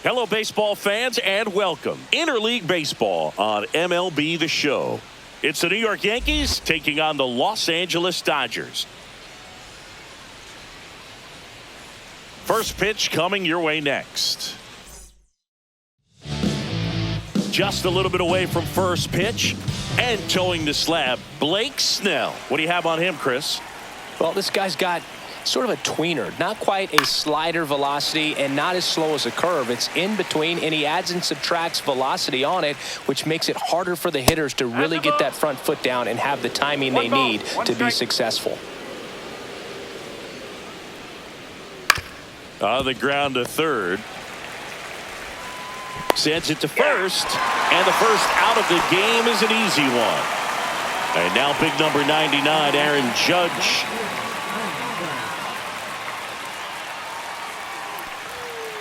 Hello, baseball fans, and welcome. Interleague Baseball on MLB The Show. It's the New York Yankees taking on the Los Angeles Dodgers. First pitch coming your way next. Just a little bit away from first pitch and towing the slab, Blake Snell. What do you have on him, Chris? Well, this guy's got sort of a tweener, not quite a slider velocity and not as slow as a curve. It's in between, and he adds and subtracts velocity on it, which makes it harder for the hitters to really get that front foot down and have the timing they need to be successful. On the ground to third. Sends it to first, and the first out of the game is an easy one. And now big number 99, Aaron Judge.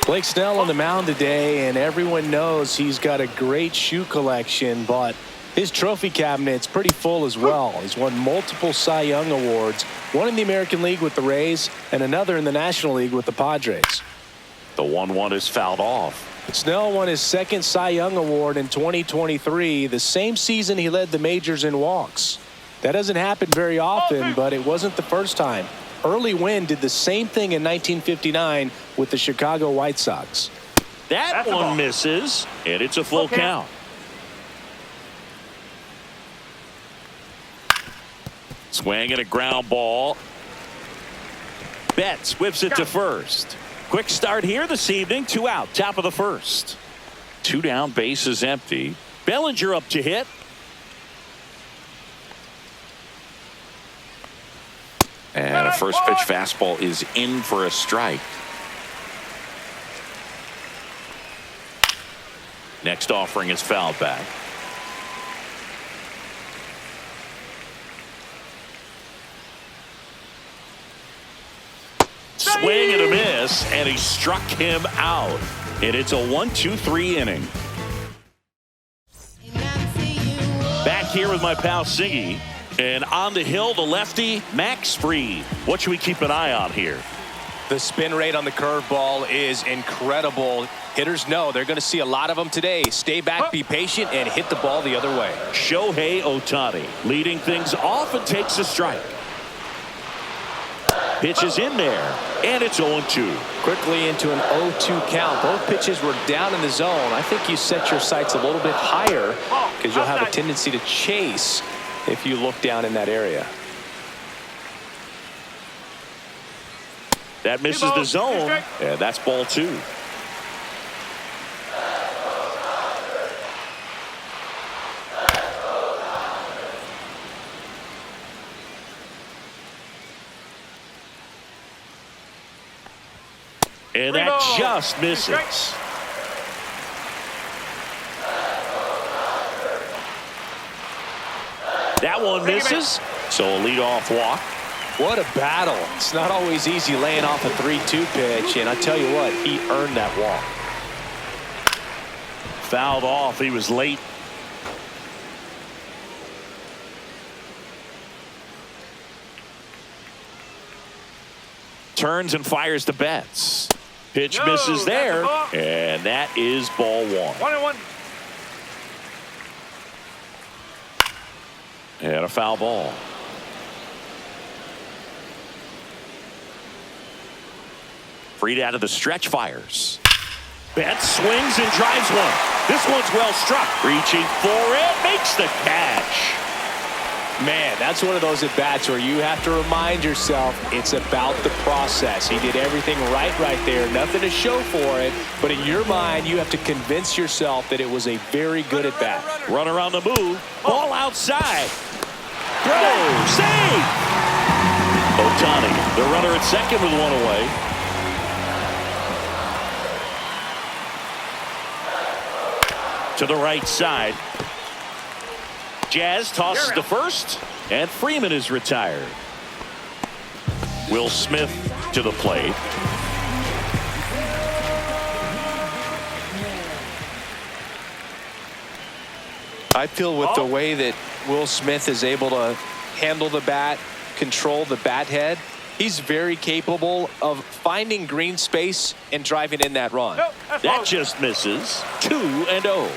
Blake Snell on the mound today, and everyone knows he's got a great shoe collection, but his trophy cabinet's pretty full as well. He's won multiple Cy Young awards, one in the American League with the Rays and another in the National League with the Padres. The 1-1 is fouled off. Snell won his second Cy Young award in 2023, the same season he led the majors in walks. That doesn't happen very often, but it wasn't the first time. Early Wynn did the same thing in 1959 with the Chicago White Sox. That one misses, and it's a full count. Swing and a ground ball. Betts whips it to first. Quick start here this evening. 2 out, top of the first. 2 down, base is empty. Bellinger up to hit. And a first pitch fastball is in for a strike. Next offering is fouled back. Swing and a miss, and he struck him out. And it's a 1-2-3 inning. Back here with my pal Siggy. And on the hill, the lefty, Max Fried. What should we keep an eye on here? The spin rate on the curveball is incredible. Hitters know they're going to see a lot of them today. Stay back, be patient, and hit the ball the other way. Shohei Ohtani leading things off and takes a strike. Pitch is in there, and it's 0-2. Quickly into an 0-2 count. Both pitches were down in the zone. I think you set your sights a little bit higher because you'll have a tendency to chase if you look down in that area. That misses the zone, and that's ball 2. And that just misses. That one misses, so a leadoff walk. What a battle. It's not always easy laying off a 3-2 pitch, and I tell you what, he earned that walk. Fouled off. He was late. Turns and fires to Betts. Pitch misses there, and that is ball 1. 1-1. And a foul ball. Fried out of the stretch, fires. Betts swings and drives one. This one's well struck. Reaching for it, makes the catch. Man, that's one of those at-bats where you have to remind yourself it's about the process. He did everything right there. Nothing to show for it. But in your mind, you have to convince yourself that it was a very good at-bat. Runner on the move. Ball outside. Throw. Save. Ohtani, the runner at second with one away. To the right side. Jazz tosses to first, and Freeman is retired. Will Smith to the plate. I feel with the way that Will Smith is able to handle the bat, control the bat head, He's very capable of finding green space and driving in that run. That just misses. 2-0.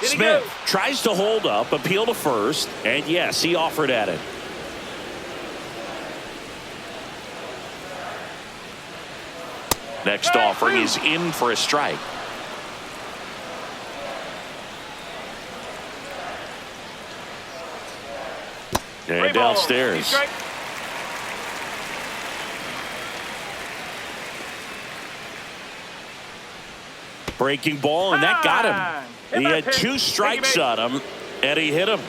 Smith tries to hold up, appeal to first, and yes, he offered at it. Next offering is in for a strike. And downstairs. Breaking ball, and that got him. He had 2 strikes on him, and he hit him.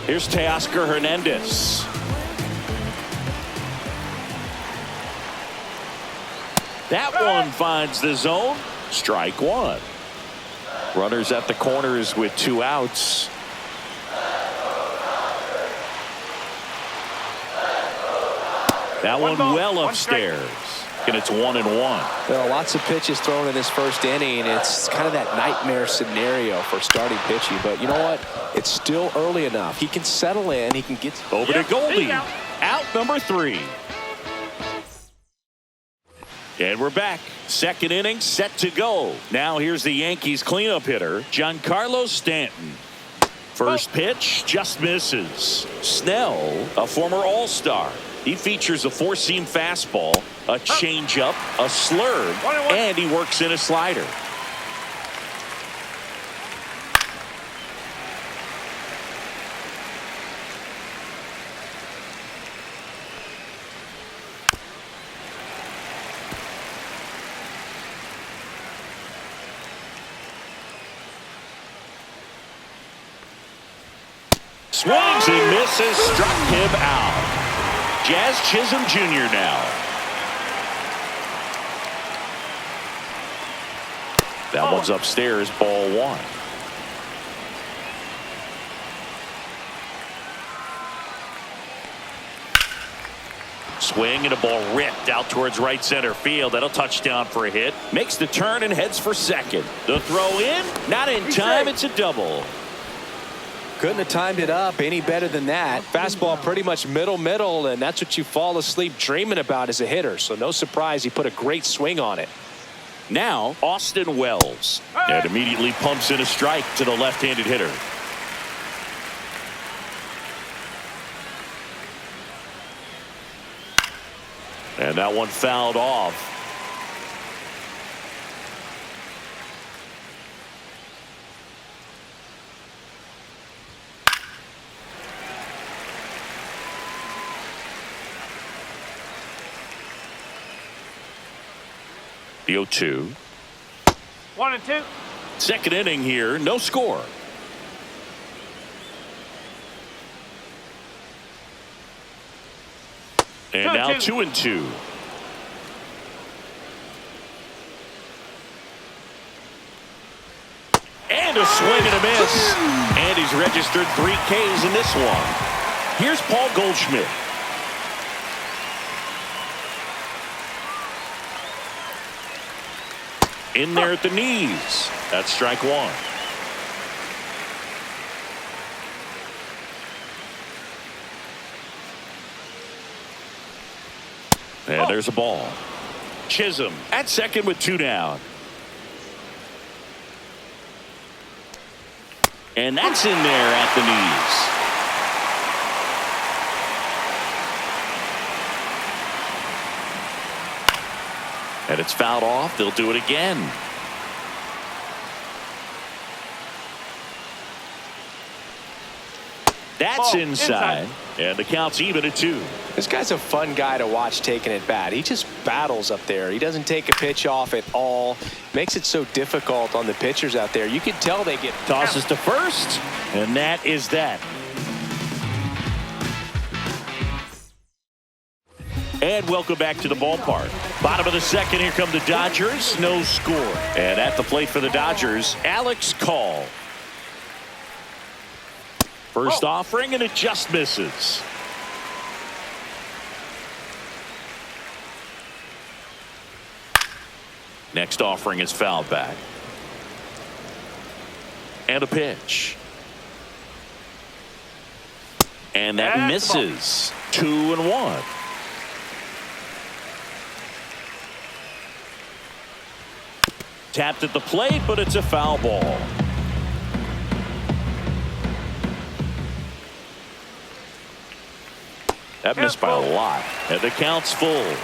Here's Teoscar Hernandez. That one finds the zone. Strike 1. Runners at the corners with 2 outs. That one well upstairs. And it's 1-1. There are lots of pitches thrown in this first inning. It's kind of that nightmare scenario for starting pitching. But you know what? It's still early enough. He can settle in. He can get over to Goldie. Out number 3. And we're back. Second inning set to go. Now here's the Yankees cleanup hitter, Giancarlo Stanton. First pitch just misses. Snell, a former All-Star. He features a 4-seam fastball, a changeup, a slurve, and he works in a slider. Swings and misses, struck him out. Jazz Chisholm Jr. now. That one's upstairs, ball 1. Swing and a ball ripped out towards right center field. That'll touchdown for a hit. Makes the turn and heads for second. The throw in, not in time. It's a double. Couldn't have timed it up any better than that. Fastball pretty much middle, and that's what you fall asleep dreaming about as a hitter. So no surprise he put a great swing on it. Now Austin Wells. And immediately pumps in a strike to the left-handed hitter. And that one fouled off. The 0-2. 1-2. Second inning here, no score. And now 2-2. And a swing and a miss. And he's registered 3 Ks in this one. Here's Paul Goldschmidt. In there at the knees. That's strike 1. And there's a ball. Chisholm at second with 2 down. And that's in there at the knees. And it's fouled off. They'll do it again. That's inside. And the count's even at 2. This guy's a fun guy to watch taking at bat. He just battles up there. He doesn't take a pitch off at all. Makes it so difficult on the pitchers out there. You can tell they get tosses to first. And that is that. And welcome back to the ballpark. Bottom of the second, here come the Dodgers. No score. And at the plate for the Dodgers, Alex Call. First offering, and it just misses. Next offering is fouled back. And a pitch. And that misses. 2-1. Tapped at the plate, but it's a foul ball. That missed by a lot. And the count's full.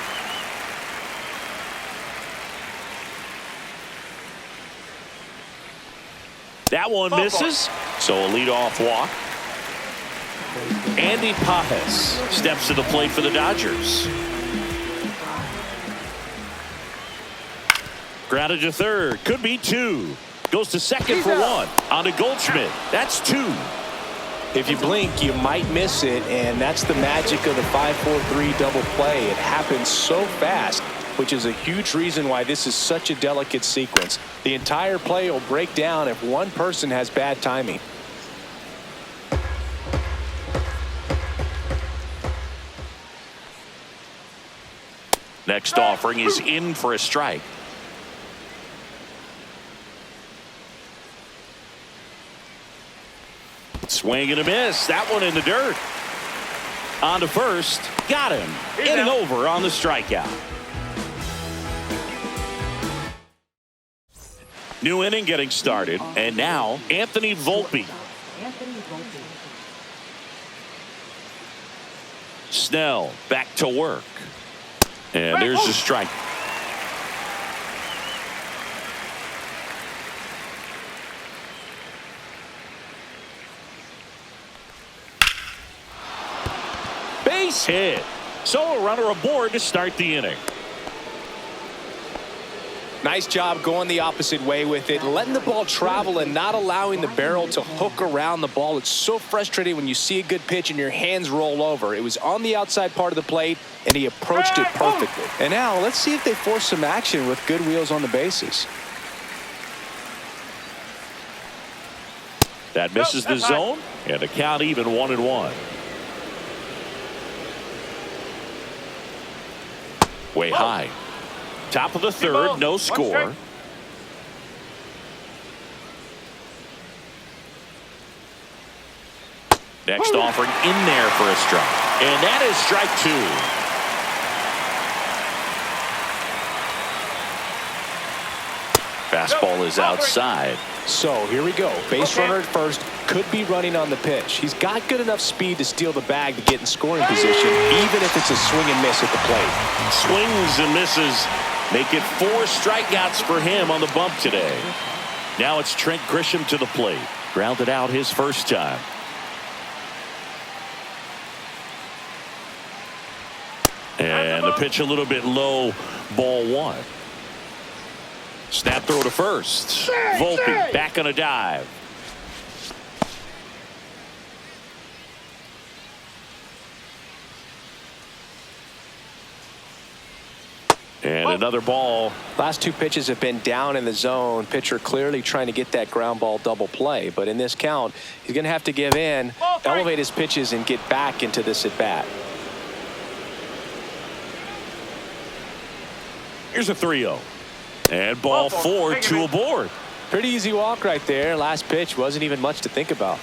That one misses. So a leadoff walk. Andy Pajes steps to the plate for the Dodgers. Grounded to third. Could be two. Goes to second for one. On to Goldschmidt. That's two. If you blink, you might miss it, and that's the magic of the 5-4-3 double play. It happens so fast, which is a huge reason why this is such a delicate sequence. The entire play will break down if one person has bad timing. Next offering is in for a strike. Swing and a miss. That one in the dirt. On to first. Got him. Inning over on the strikeout. New inning getting started. And now Anthony Volpe. Snell back to work. And there's the strike. Base hit. So a runner aboard to start the inning. Nice job going the opposite way with it, letting the ball travel and not allowing the barrel to hook around the ball. It's so frustrating when you see a good pitch and your hands roll over. It was on the outside part of the plate, and he approached it perfectly. And now let's see if they force some action with good wheels on the bases. That misses the zone, and the count even 1-1. Way high. Top of the third, no score. Next offering in there for a strike. And that is strike two. Fastball is outside. So here we go. Base runner at first, could be running on the pitch. He's got good enough speed to steal the bag to get in scoring position, even if it's a swing and miss at the plate. Swings and misses. Make it 4 strikeouts for him on the bump today. Now it's Trent Grisham to the plate. Grounded out his first time. And the pitch a little bit low, ball one. Snap throw to first. Volpe back on a dive. And another ball. Last 2 pitches have been down in the zone. Pitcher clearly trying to get that ground ball double play. But in this count, he's going to have to give in, elevate his pitches, and get back into this at bat. Here's a 3-0. And ball 4, 2 aboard. Pretty easy walk right there. Last pitch wasn't even much to think about.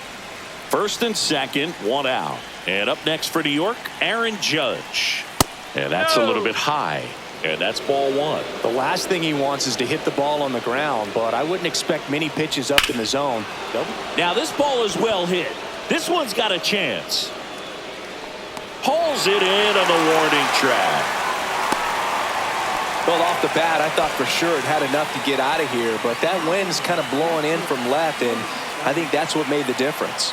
First and second, 1 out. And up next for New York, Aaron Judge. And that's a little bit high. And that's ball 1. The last thing he wants is to hit the ball on the ground, but I wouldn't expect many pitches up in the zone. Now this ball is well hit. This one's got a chance. Hauls it in on the warning track. Well, off the bat, I thought for sure it had enough to get out of here, but that wind's kind of blowing in from left, and I think that's what made the difference.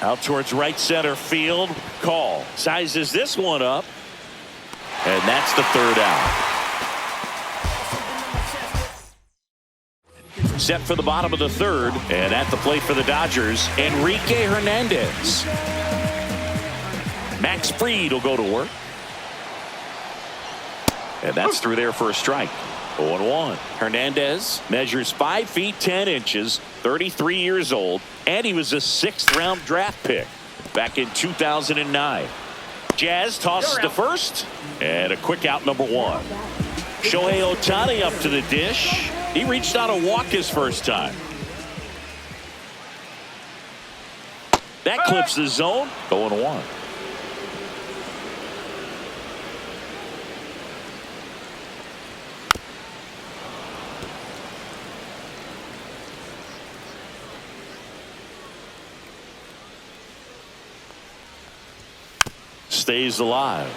Out towards right center field. Call. Sizes this one up. And that's the 3rd out. Set for the bottom of the 3rd. And at the plate for the Dodgers, Enrique Hernandez. Max Fried will go to work. And that's through there for a strike. 0-1. Hernandez measures 5 feet 10 inches, 33 years old, and he was a 6th round draft pick back in 2009. Jazz tosses to first, and a quick out number 1. Shohei Ohtani up to the dish. He reached out a walk his first time. That clips the zone. 0-1. Stays alive.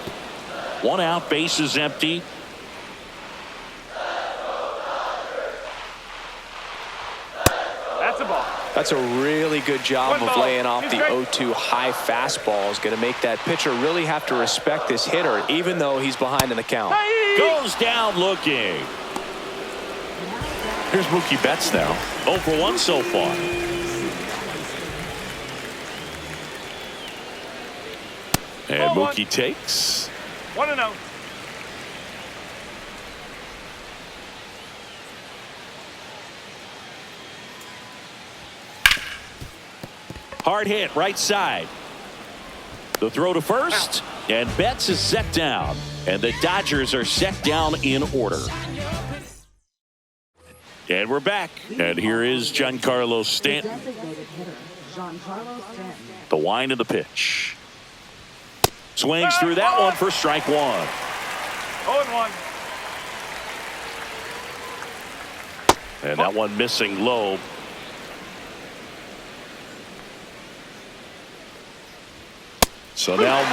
1 out, base is empty. That's a ball. That's a really good job of laying off the 0-2 high fastball. Is going to make that pitcher really have to respect this hitter, even though he's behind in the count. Goes down looking. Here's Mookie Betts now. 0 for 1 so far. And Mookie takes. 1-0. Hard hit, right side. The throw to first, and Betts is set down. And the Dodgers are set down in order. And we're back. And here is Giancarlo Stanton. The wind of the pitch. Swings through that one for strike 1. 0-1. And that one missing low. So now 1-2.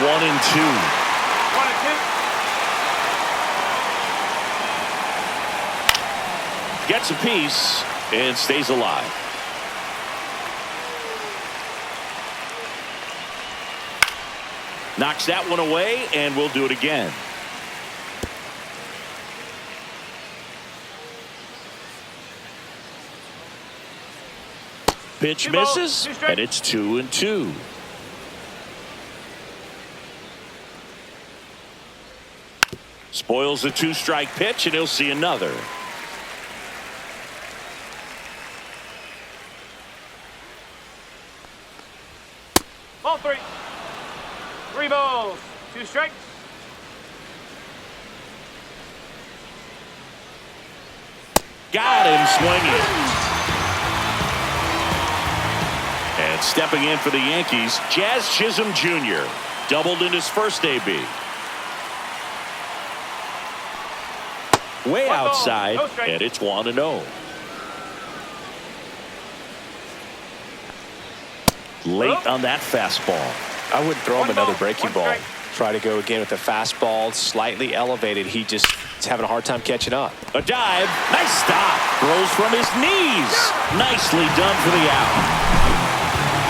1-2. Gets a piece and stays alive. Knocks that one away, and we'll do it again. Pitch misses, and it's 2-2. Spoils the 2-strike pitch, and he'll see another. Ball 3. 3 balls. 2 strikes. Got him swinging. And stepping in for the Yankees, Jazz Chisholm Jr. doubled in his first AB. Way outside, and it's 1-0. Late on that fastball. I wouldn't throw him another breaking ball. Try to go again with the fastball, slightly elevated. He just is having a hard time catching up. A dive, nice stop. Throws from his knees. Nicely done for the out.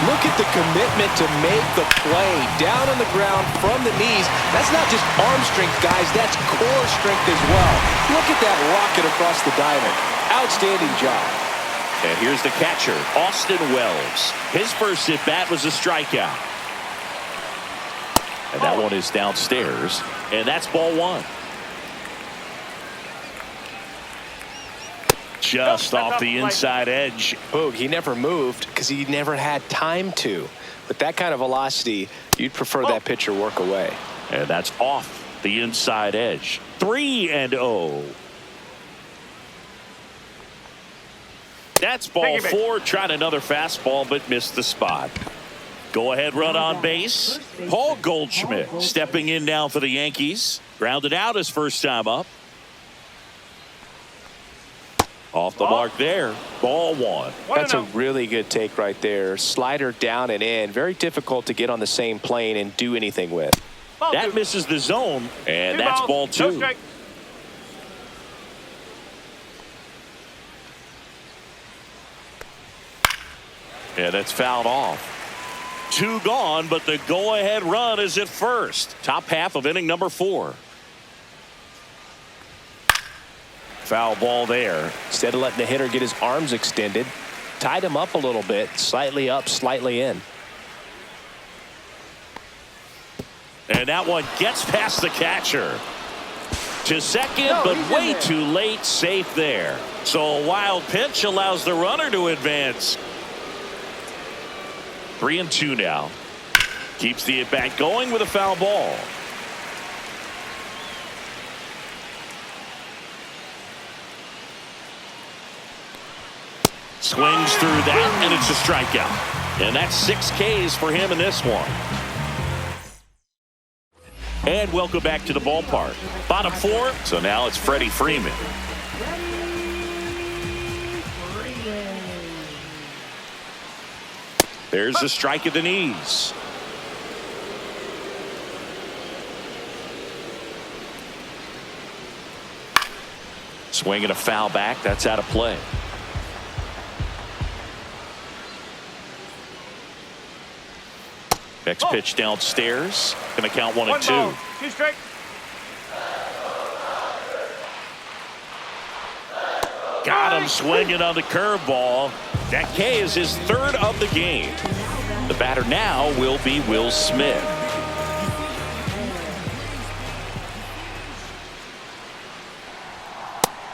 Look at the commitment to make the play down on the ground from the knees. That's not just arm strength, guys. That's core strength as well. Look at that rocket across the diamond. Outstanding job. And here's the catcher, Austin Wells. His first at bat was a strikeout. And that one is downstairs. And that's ball 1. Just off the inside edge. Boog, he never moved because he never had time to. With that kind of velocity, you'd prefer that pitcher work away. And that's off the inside edge. 3-0. That's ball 4. Tried another fastball, but missed the spot. Go ahead run on base. Paul Goldschmidt stepping in now for the Yankees. Grounded out his first time up. Off the mark there. Ball 1. That's a really good take right there. Slider down and in. Very difficult to get on the same plane and do anything with. That misses the zone, and that's ball 2. And it's fouled off. 2 gone, but the go-ahead run is at first. Top half of inning number 4. Foul ball there. Instead of letting the hitter get his arms extended, tied him up a little bit, slightly up, slightly in. And that one gets past the catcher. To second, but way too late, safe there. So a wild pitch allows the runner to advance. 3-2 now. Keeps the at-bat going with a foul ball. Swings through that, and it's a strikeout. And that's 6 Ks for him in this one. And welcome back to the ballpark. Bottom 4. So now it's Freddie Freeman. There's a strike at the knees. Swinging a foul back. That's out of play. Next pitch downstairs. Going to count 1 and 2. 2 strike. Got him swinging on the curveball. That K is his 3rd of the game. The batter now will be Will Smith.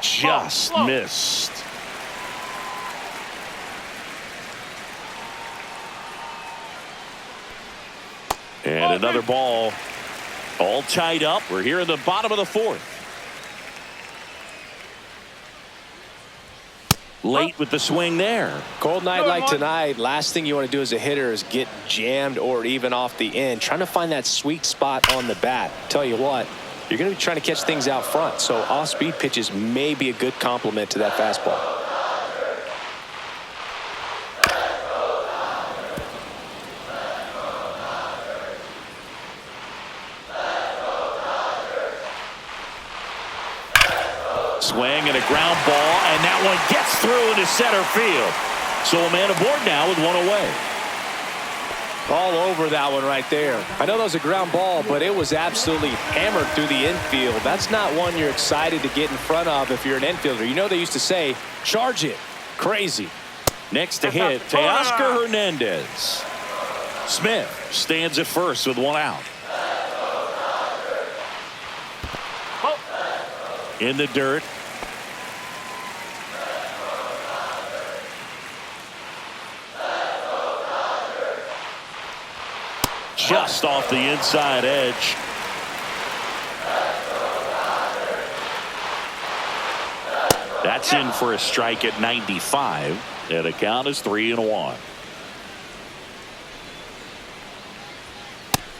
Just missed. And another ball. All tied up. We're here in the bottom of the 4th. Late with the swing there. Cold night like tonight, last thing you want to do as a hitter is get jammed or even off the end. Trying to find that sweet spot on the bat. Tell you what, you're going to be trying to catch things out front, so off-speed pitches may be a good complement to that fastball. Swing and a ground ball, and that one gets through into center field. So a man aboard now with 1 away. All over that one right there. I know that was a ground ball, but it was absolutely hammered through the infield. That's not one you're excited to get in front of if you're an infielder. You know they used to say, charge it. Crazy. Next to hit, Teoscar Hernandez. Smith stands at first with 1 out. In the dirt. Just off the inside edge. That's in for a strike at 95. And the count is 3-1.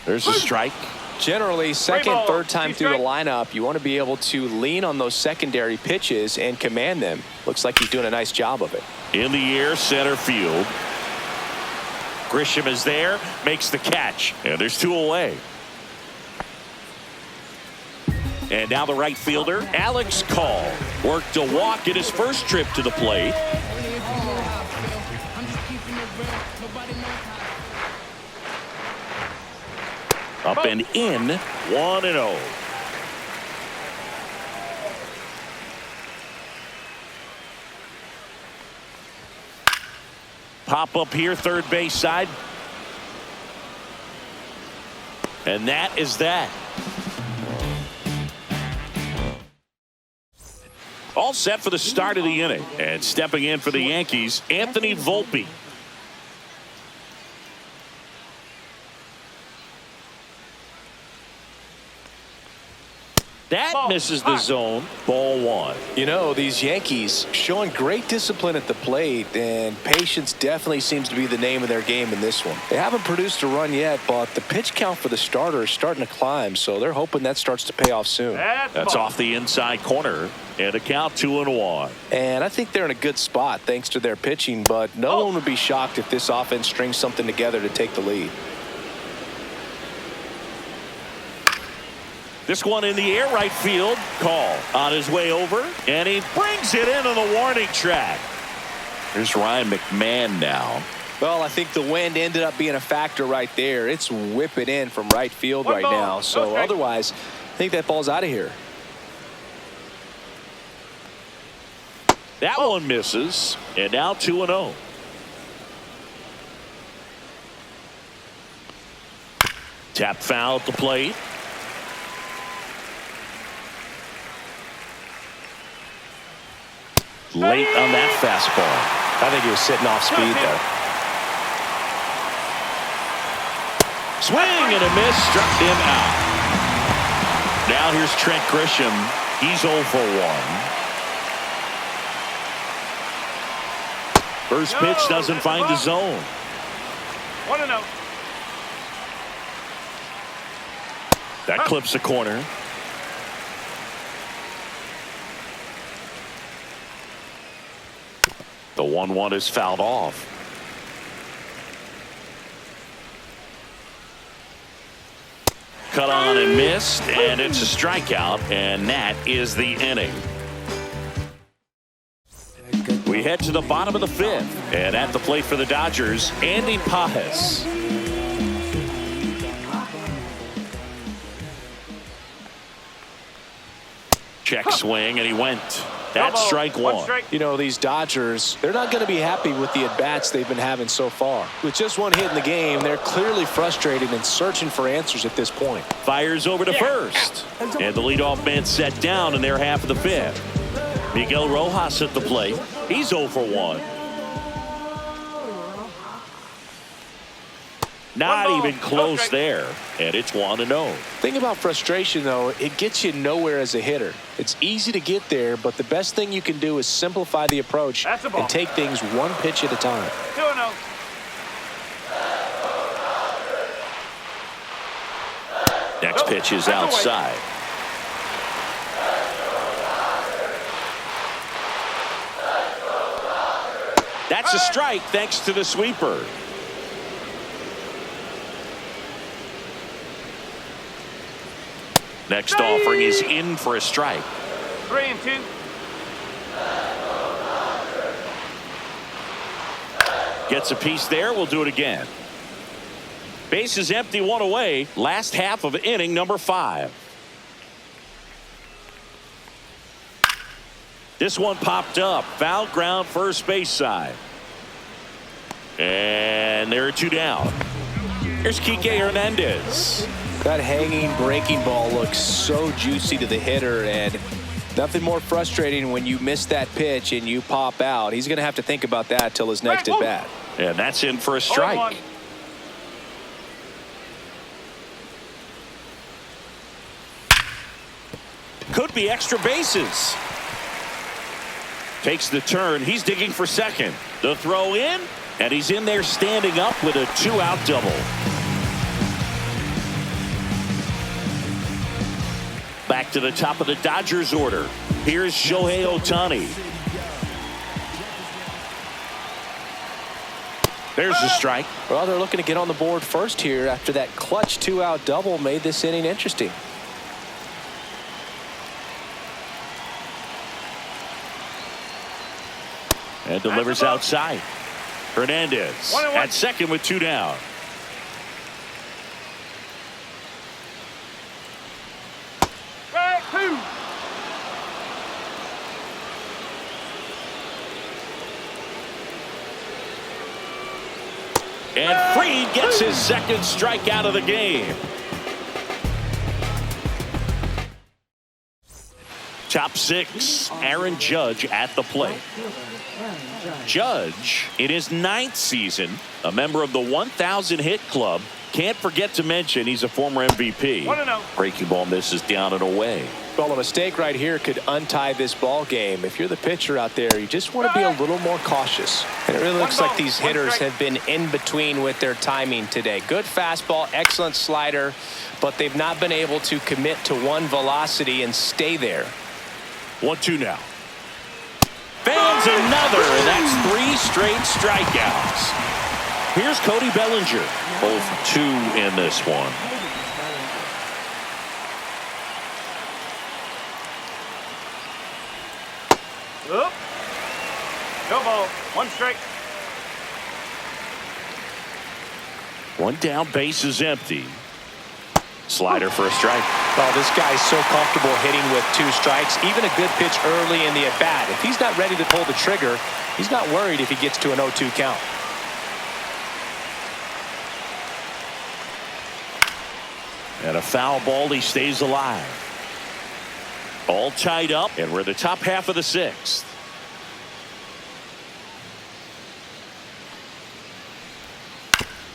There's a strike. Generally, second, third time through the lineup, you want to be able to lean on those secondary pitches and command them. Looks like he's doing a nice job of it. In the air, center field. Grisham is there, makes the catch, and there's 2 away. And now the right fielder, Alex Call, worked a walk in his first trip to the plate. Up and in, 1-0. Pop up here, third base side. And that is that. All set for the start of the inning. And stepping in for the Yankees, Anthony Volpe. That misses the zone. Ball 1. You know, these Yankees showing great discipline at the plate, and patience definitely seems to be the name of their game in this one. They haven't produced a run yet, but the pitch count for the starter is starting to climb, so they're hoping that starts to pay off soon. That's off the inside corner, and a count 2-1. And I think they're in a good spot thanks to their pitching, but no one would be shocked if this offense strings something together to take the lead. This one in the air, right field. Call on his way over, and he brings it in on the warning track. Here's Ryan McMahon now. Well, I think the wind ended up being a factor right there. It's whipping in from right field right now. So otherwise, I think that ball's out of here. That one misses, and now 2-0. Tap foul at the plate. Late on that fastball. I think he was sitting off speed there. Swing and a miss, struck him out. Now here's Trent Grisham. He's 0 for 1. First pitch doesn't find the zone. 1-0. That clips the corner. The 1-1 is fouled off. Cut on and missed, and it's a strikeout, and that is the inning. We head to the bottom of the fifth, and at the plate for the Dodgers, Andy Pajes. Check swing, and he went. That's strike one. You know, these Dodgers, they're not going to be happy with the at-bats they've been having so far. With just one hit in the game, they're clearly frustrated and searching for answers at this point. Fires over to first. And the leadoff man set down in their half of the fifth. Miguel Rojas at the plate. He's 0 for 1. Not even close there. And it's 1-0. Thing about frustration, though, it gets you nowhere as a hitter. It's easy to get there, but the best thing you can do is simplify the approach and take things one pitch at a time. 2-0. Next pitch is outside. That's a strike thanks to the sweeper. Next offering is in for a strike. 3-2. Gets a piece there. We'll do it again. Base is empty, one away. Last half of inning number 5. This one popped up. Foul ground first base side. And there are 2 down. Here's Kike Hernandez. That hanging breaking ball looks so juicy to the hitter, and nothing more frustrating when you miss that pitch and you pop out. He's going to have to think about that till his next at bat. And that's in for a strike. Could be extra bases. Takes the turn. He's digging for second. The throw in, and he's in there standing up with a 2-out double. Back to the top of the Dodgers order. Here's Shohei Ohtani. There's the strike. Well, they're looking to get on the board first here after that clutch 2-out double made this inning interesting. And delivers outside. Hernandez at second with 2 down. And Fried gets his second strikeout of the game. Top 6, Aaron Judge at the plate. Judge, in his 9th season, a member of the 1,000 hit club. Can't forget to mention he's a former MVP. 1-0. Breaking ball misses down and away. Well, a mistake right here could untie this ball game. If you're the pitcher out there, you just want to be a little more cautious. And it really looks like these hitters have been in between with their timing today. Good fastball, excellent slider, but they've not been able to commit to one velocity and stay there. 1-2 now. Fans another, and that's 3 straight strikeouts. Here's Cody Bellinger. Both 2 in this one. Oop. No ball. 1 strike. 1 down, base is empty. Slider for a strike. Well, this guy's so comfortable hitting with 2 strikes. Even a good pitch early in the at-bat. If he's not ready to pull the trigger, he's not worried if he gets to an 0-2 count. And a foul ball, he stays alive. All tied up, and we're in the top half of the 6th.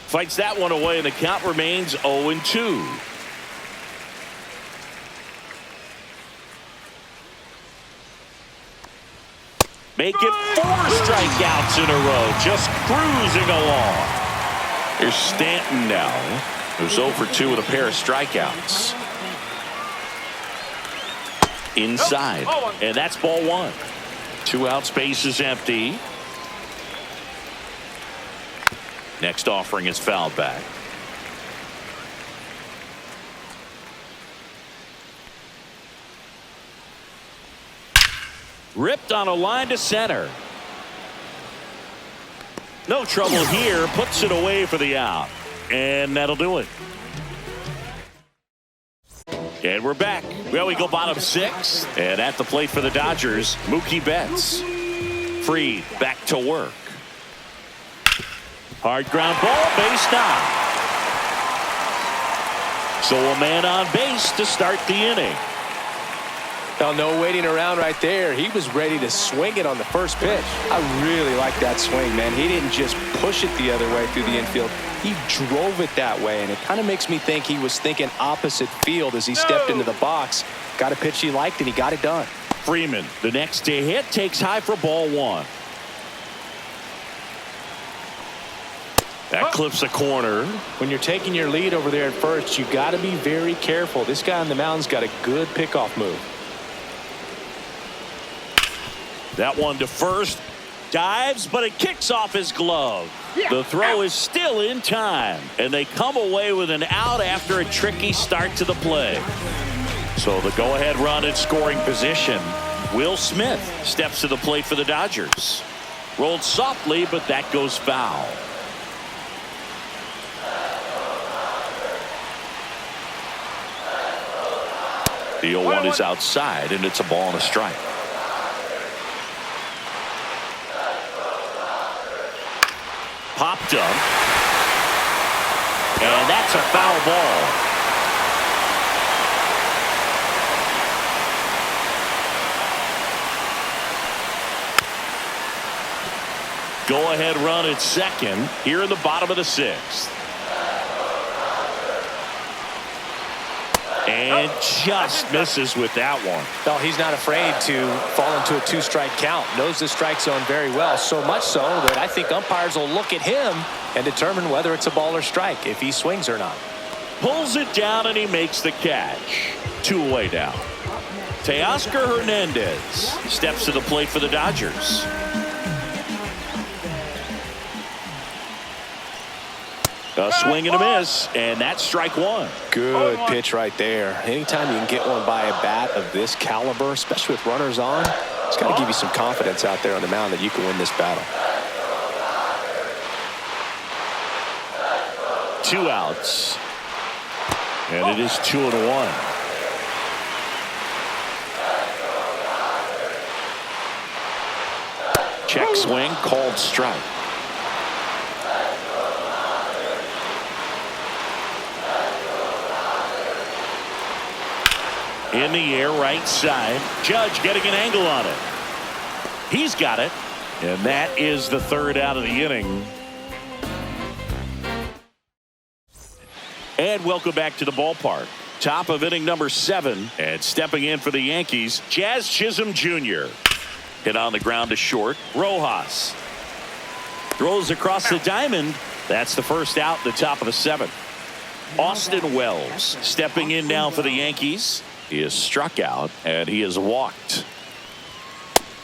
Fights that one away, and the count remains 0-2. Make it 4 strikeouts in a row, just cruising along. Here's Stanton now, who's 0 for 2 with a pair of strikeouts. Inside, and that's ball 1. 2 outs, base is empty. Next offering is fouled back. Ripped on a line to center. No trouble here. Puts it away for the out. And that'll do it. And we're back. Well, we go bottom 6. And at the plate for the Dodgers, Mookie Betts. Freed back to work. Hard ground ball, base knock. So a man on base to start the inning. Well, no waiting around right there. He was ready to swing it on the first pitch. I really like that swing, man. He didn't just push it the other way through the infield. He drove it that way, and it kind of makes me think he was thinking opposite field as he stepped into the box. Got a pitch he liked, and he got it done. Freeman, the next to hit, takes high for ball 1. That clips a corner. When you're taking your lead over there at first, you got to be very careful. This guy on the mound's got a good pickoff move. That one to first. Dives, but it kicks off his glove. The throw is still in time, and they come away with an out after a tricky start to the play. So the go-ahead run in scoring position. Will Smith steps to the plate for the Dodgers. Rolled softly, but that goes foul. The 0-1 is outside, and it's a ball and a strike. Popped up. And that's a foul ball. Go-ahead run at second here in the bottom of the 6th. And just misses with that one. Well, he's not afraid to fall into a 2-strike count. Knows the strike zone very well. So much so that I think umpires will look at him and determine whether it's a ball or strike, if he swings or not. Pulls it down and he makes the catch. 2 away now. Teoscar Hernandez steps to the plate for the Dodgers. A swing and a miss, and that's strike 1. Good pitch right there. Anytime you can get one by a bat of this caliber, especially with runners on, it's got to give you some confidence out there on the mound that you can win this battle. 2 outs. And it is 2-1. Check swing, called strike. In the air, right side. Judge getting an angle on it. He's got it. And that is the 3rd out of the inning. And welcome back to the ballpark. Top of inning number 7. And stepping in for the Yankees, Jazz Chisholm Jr. Hit on the ground to short. Rojas throws across the diamond. That's the first out, the top of the 7th. Austin Wells stepping in now for the Yankees. He is struck out, and he is walked.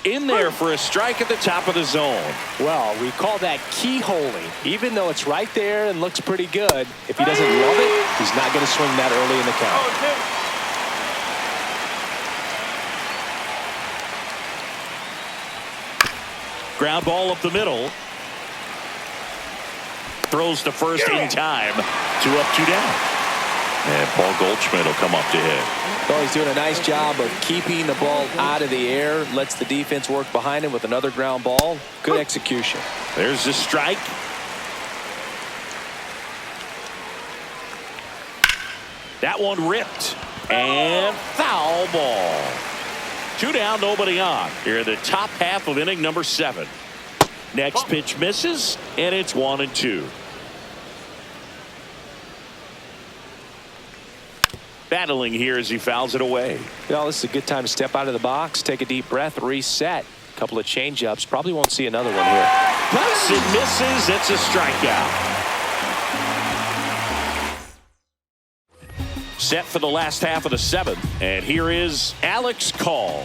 In there for a strike at the top of the zone. Well, we call that keyholing. Even though it's right there and looks pretty good, if he doesn't love it, he's not going to swing that early in the count. Ground ball up the middle. Throws to first in time. 2 up, 2 down. And Paul Goldschmidt will come up to hit. Well, he's doing a nice job of keeping the ball out of the air. Lets the defense work behind him with another ground ball. Good execution. There's the strike. That one ripped. And foul ball. 2 down, nobody on. Here in the top half of inning number 7. Next pitch misses, and it's 1-2. Battling here as he fouls it away. Well, this is a good time to step out of the box, take a deep breath, reset. A couple of change-ups. Probably won't see another one here. Cuts and misses. It's a strikeout. set for the last half of the seventh. And here is Alex Call.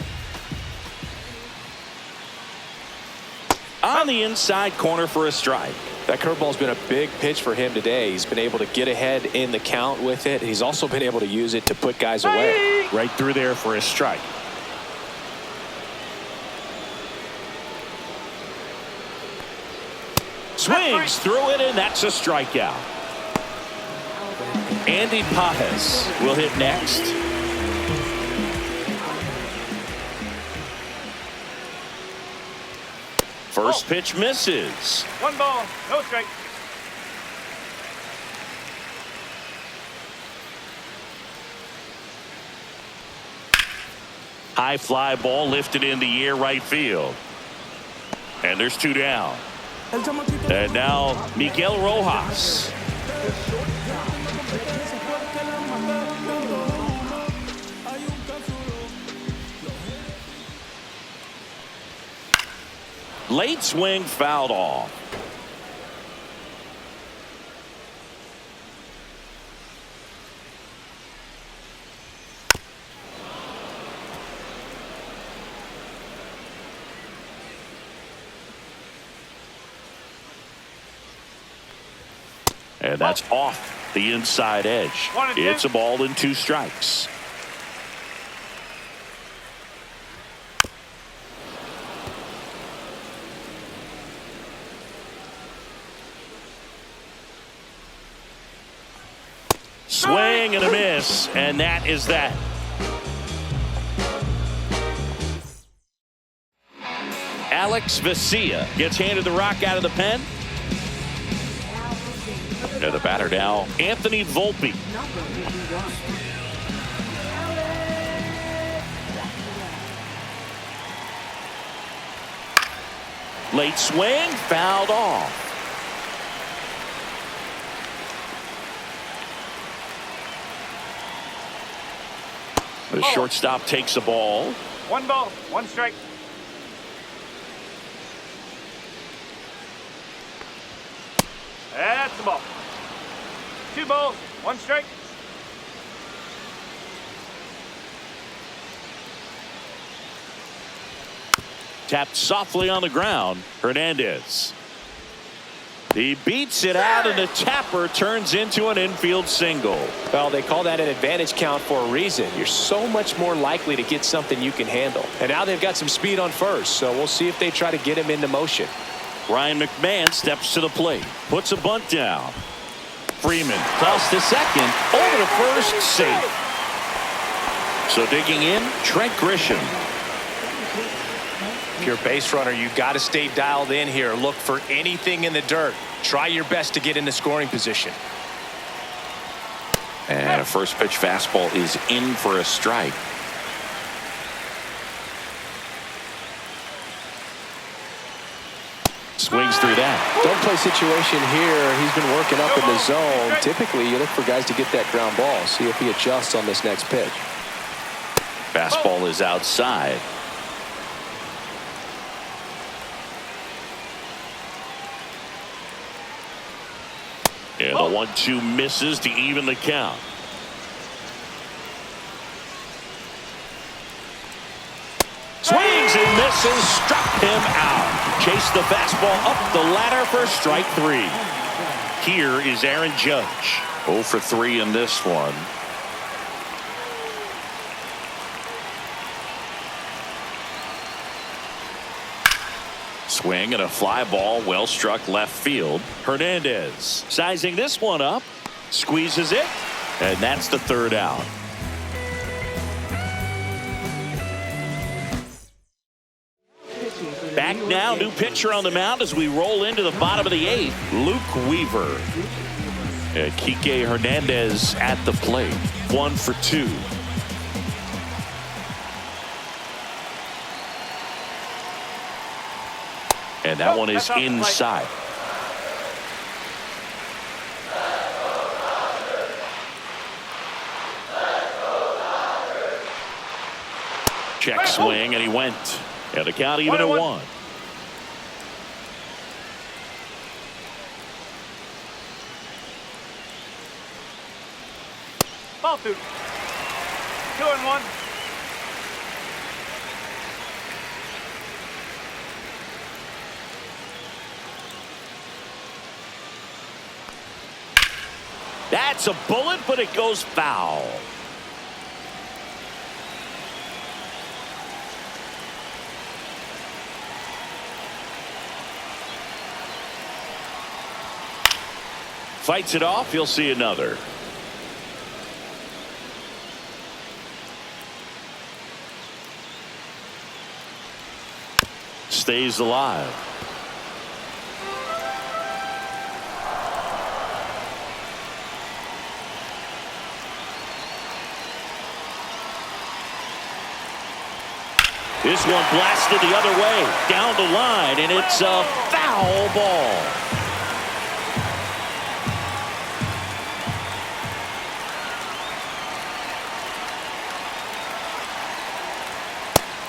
On the inside corner for a strike. That curveball's been a big pitch for him today. He's been able to get ahead in the count with it. He's also been able to use it to put guys away. Right through there for a strike. Swings through it, and that's a strikeout. Andy Pajes will hit next. First pitch misses. 1 ball, no strike. High fly ball lifted in the air right field. And there's 2 down. And now Miguel Rojas. Late swing fouled off. And that's off the inside edge. It's a ball and 2 strikes. Swing and a miss, and that is that. Alex Vesia gets handed the rock out of the pen. And the batter now, Anthony Volpe. Late swing, fouled off. The shortstop takes the ball. 1 ball, 1 strike. That's the ball. 2 balls, 1 strike. Tapped softly on the ground. Hernandez. He beats it out, and the tapper turns into an infield single. Well, they call that an advantage count for a reason. You're so much more likely to get something you can handle. And now they've got some speed on first, so we'll see if they try to get him into motion. Ryan McMahon steps to the plate, puts a bunt down. Freeman tossed to second, over to first, safe. So digging in, Trent Grisham. If you're a base runner, you got to stay dialed in here. Look for anything in the dirt. Try your best to get into scoring position. And a first pitch fastball is in for a strike. Swings through that. Don't play situation here. He's been working up in the zone. Typically, you look for guys to get that ground ball. See if he adjusts on this next pitch. Fastball is outside. And the 1-2 misses to even the count. Swings and misses, struck him out. Chased the fastball up the ladder for strike 3. Here is Aaron Judge. 0 for 3 in this one. Swing and a fly ball, well struck left field. Hernandez sizing this one up, squeezes it, and that's the 3rd out. Back now, new pitcher on the mound as we roll into the bottom of the 8th, Luke Weaver. And Kike Hernandez at the plate, 1 for 2. And that one is inside. Check swing, and he went. And the count even at 1. Ball 2. 2-1. That's a bullet, but it goes foul. Fights it off. You'll see another. Stays alive. This one blasted the other way down the line, and it's a foul ball.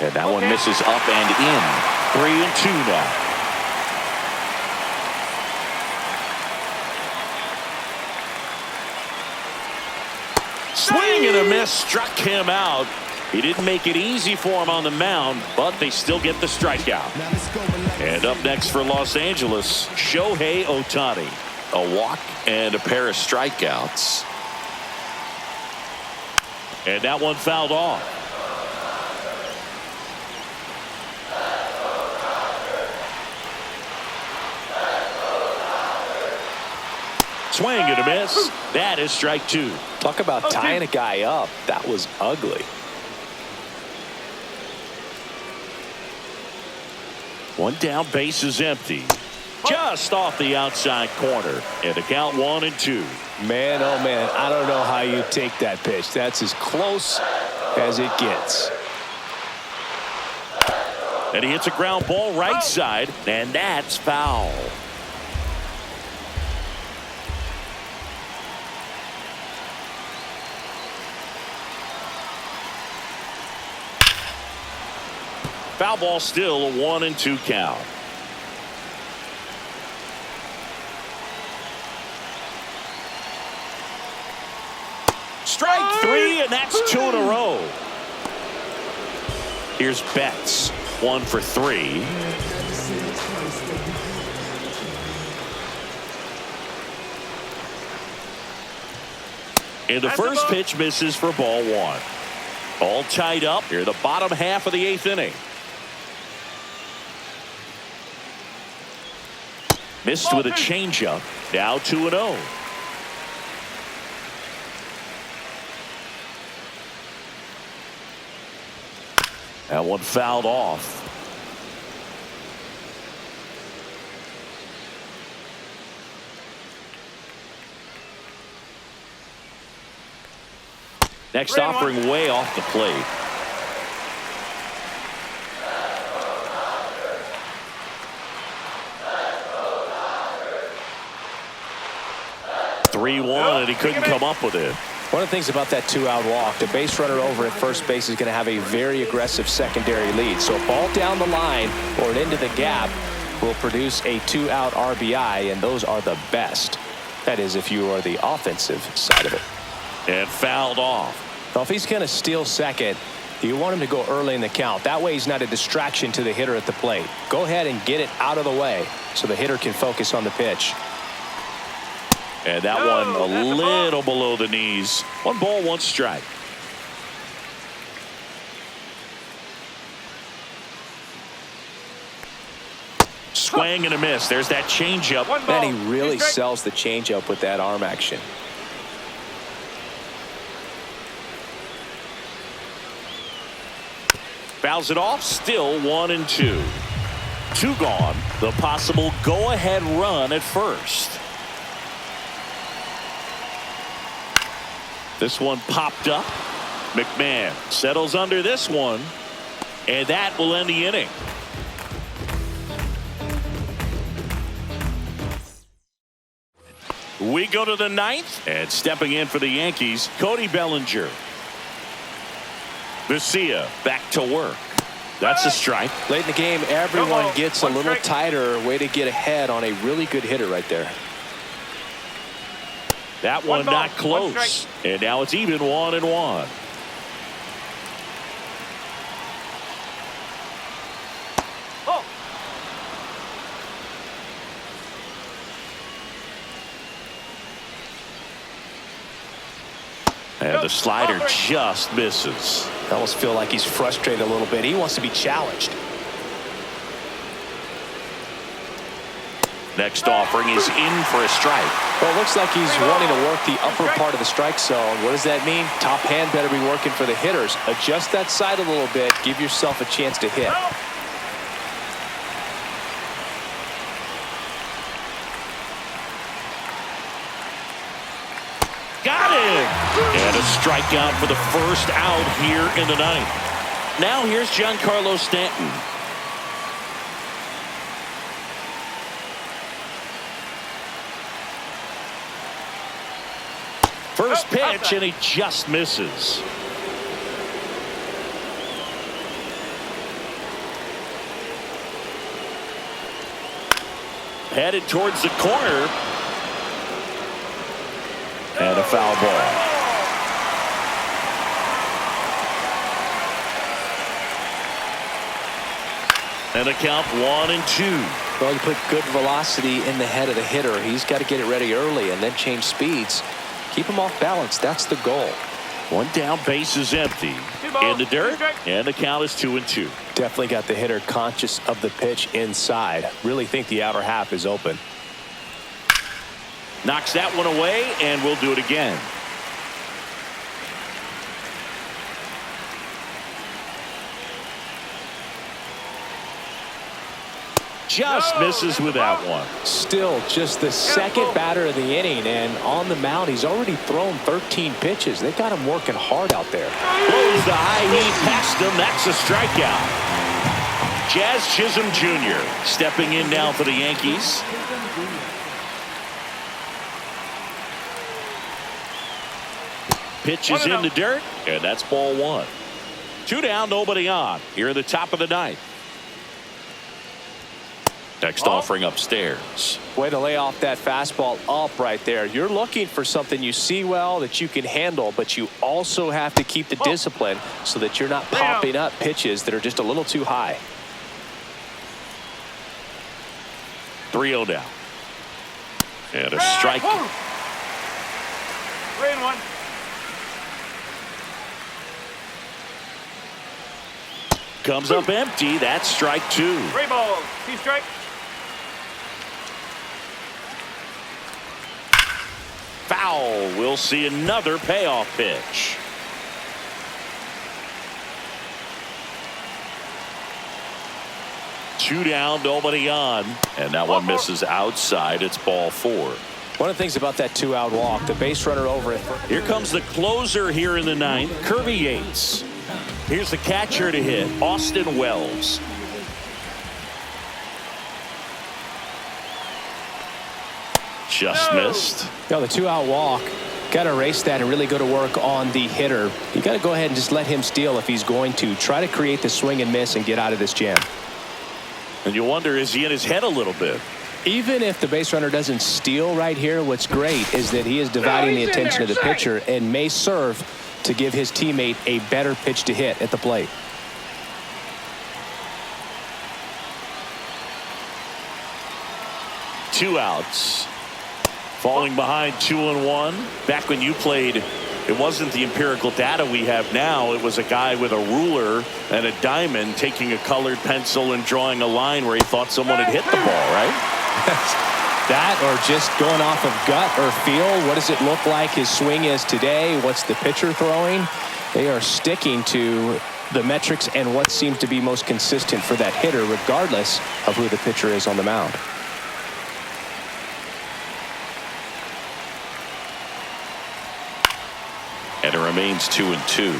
And that one misses up and in. 3-2 now. Swing and a miss, struck him out. He didn't make it easy for him on the mound, but they still get the strikeout. And up next for Los Angeles, Shohei Ohtani. A walk and a pair of strikeouts. And that one fouled off. Swing and a miss. That is strike 2. Talk about tying a guy up. That was ugly. One down, base is empty. Just off the outside corner. And the count 1-2. Man, oh man, I don't know how you take that pitch. That's as close as it gets. And he hits a ground ball right side, and that's foul. Foul ball, still a 1-2 count. Strike 3, and that's 2 in a row. Here's Betts, 1 for 3. And the first pitch misses for ball 1. All tied up here, the bottom half of the 8th inning. Missed with a changeup. Now 2-0. That one fouled off. Next offering way off the plate. And he couldn't come up with it. One of the things about that 2-out walk, the base runner over at first base is going to have a very aggressive secondary lead. So a ball down the line or into the gap will produce a 2-out RBI, and those are the best. That is, if you are the offensive side of it. And fouled off. Well, if he's going to steal second, you want him to go early in the count. That way he's not a distraction to the hitter at the plate. Go ahead and get it out of the way so the hitter can focus on the pitch. And that one a little below the knees. 1 ball, 1 strike. Swing and a miss. There's that changeup. Man, he really sells the changeup with that arm action. Fouls it off. Still 1-2. 2 gone. The possible go-ahead run at first. This one popped up. McMahon settles under this one, and that will end the inning. We go to the 9th, and stepping in for the Yankees, Cody Bellinger. Garcia back to work. That's a strike. Late in the game, everyone gets a little tighter. Way to get ahead on a really good hitter right there. That one not close. And now it's even 1-1. And the slider just misses. I almost feel like he's frustrated a little bit. He wants to be challenged. Next offering is in for a strike. Well, it looks like he's wanting to work the upper part of the strike zone. What does that mean? Top hand better be working for the hitters. Adjust that side a little bit. Give yourself a chance to hit. Got it! And a strikeout for the first out here in the ninth. Now here's Giancarlo Stanton. First pitch, and he just misses. Headed towards the corner. And a foul ball. And a count 1-2. Well, you put good velocity in the head of the hitter. He's got to get it ready early and then change speeds. Keep him off balance. That's the goal. One down, base is empty. In the dirt, and the count is 2-2. Definitely got the hitter conscious of the pitch inside. Really think the outer half is open. Knocks that one away, and we'll do it again. Just misses with that one. Still just the second batter of the inning, and on the mound he's already thrown 13 pitches. They got him working hard out there. Blows the high heat past him. That's a strikeout. Jazz Chisholm Jr. stepping in now for the Yankees. Pitch is in the dirt, and that's ball one. 2 down, nobody on. Here in the top of the ninth. Next offering upstairs. Way to lay off that fastball up right there. You're looking for something you see well that you can handle, but you also have to keep the discipline so that you're not popping up pitches that are just a little too high. 3-0 down. And a strike. 3-1. Comes up empty. That's strike 2. 3 balls. 2 strikes. Foul. We'll see another payoff pitch. Two down, nobody on, and that one misses outside. It's ball 4. One of the things about that 2-out walk, the base runner over it. Here comes the closer here in the ninth, Kirby Yates. Here's the catcher to hit, Austin Wells. Just missed. No, the 2-out walk. Got to erase that and really go to work on the hitter. You got to go ahead and just let him steal if he's going to. Try to create the swing and miss and get out of this jam. And you wonder, is he in his head a little bit? Even if the base runner doesn't steal right here, what's great is that he is dividing the attention of the pitcher and may serve to give his teammate a better pitch to hit at the plate. Two outs. Falling behind 2-1. Back when you played, it wasn't the empirical data we have now. It was a guy with a ruler and a diamond taking a colored pencil and drawing a line where he thought someone had hit the ball, right? That or just going off of gut or feel. What does it look like his swing is today? What's the pitcher throwing? They are sticking to the metrics and what seems to be most consistent for that hitter, regardless of who the pitcher is on the mound. And it remains 2-2.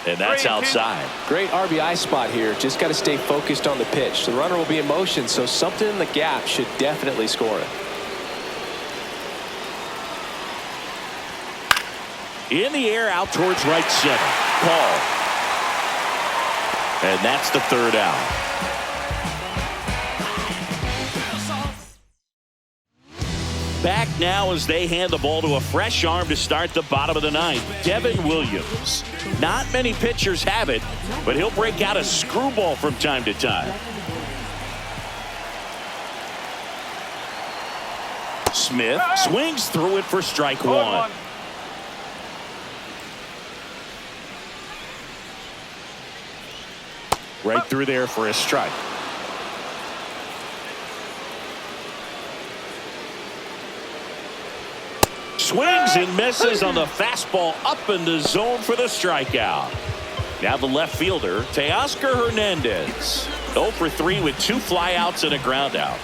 And that's outside. Great RBI spot here. Just got to stay focused on the pitch. The runner will be in motion, so something in the gap should definitely score it. In the air, out towards right center. Call. And that's the third out. Back now as they hand the ball to a fresh arm to start the bottom of the ninth. Devin Williams. Not many pitchers have it, but he'll break out a screwball from time to time. Smith swings through it for strike one. Right through there for a strike. Swings and misses on the fastball up in the zone for the strikeout. Now the left fielder, Teoscar Hernandez. 0 for 3 with 2 flyouts and a ground out.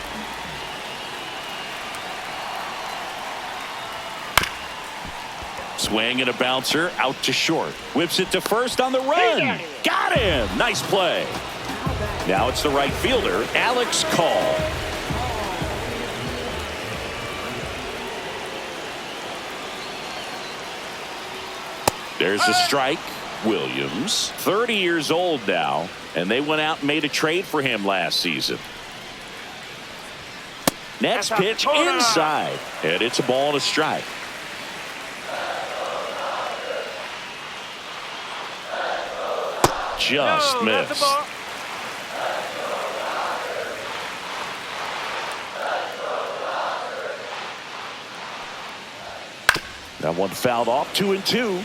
Swing and a bouncer out to short. Whips it to first on the run. Got him. Nice play. Now it's the right fielder, Alex Call. There's a strike. Williams, 30 years old now, and they went out and made a trade for him last season. Next pitch inside, and it's a ball and a strike. Just missed. That one fouled off. 2-2.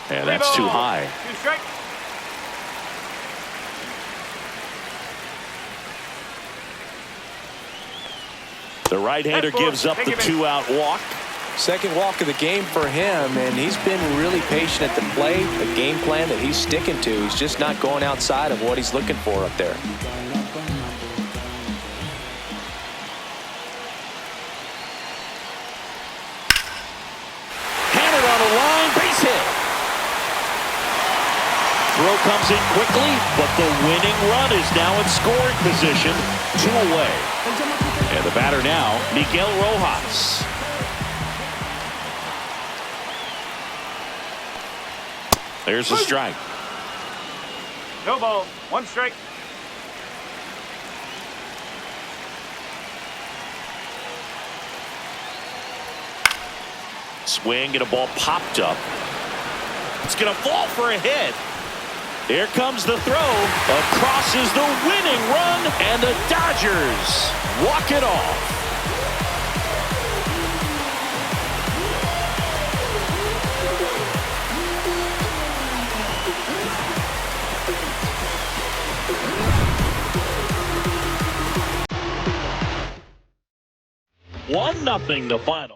And that's too high. The right-hander gives up the 2-out walk. Second walk of the game for him, and he's been really patient at the plate. The game plan that he's sticking to, he's just not going outside of what he's looking for up there. Hammered on the line, base hit. Throw comes in quickly, but the winning run is now in scoring position. 2 away. And the batter now, Miguel Rojas. There's a strike. No ball. 1 strike. Swing and a ball popped up. It's going to fall for a hit. Here comes the throw. Across is the winning run, and the Dodgers walk it off. One-0 the final.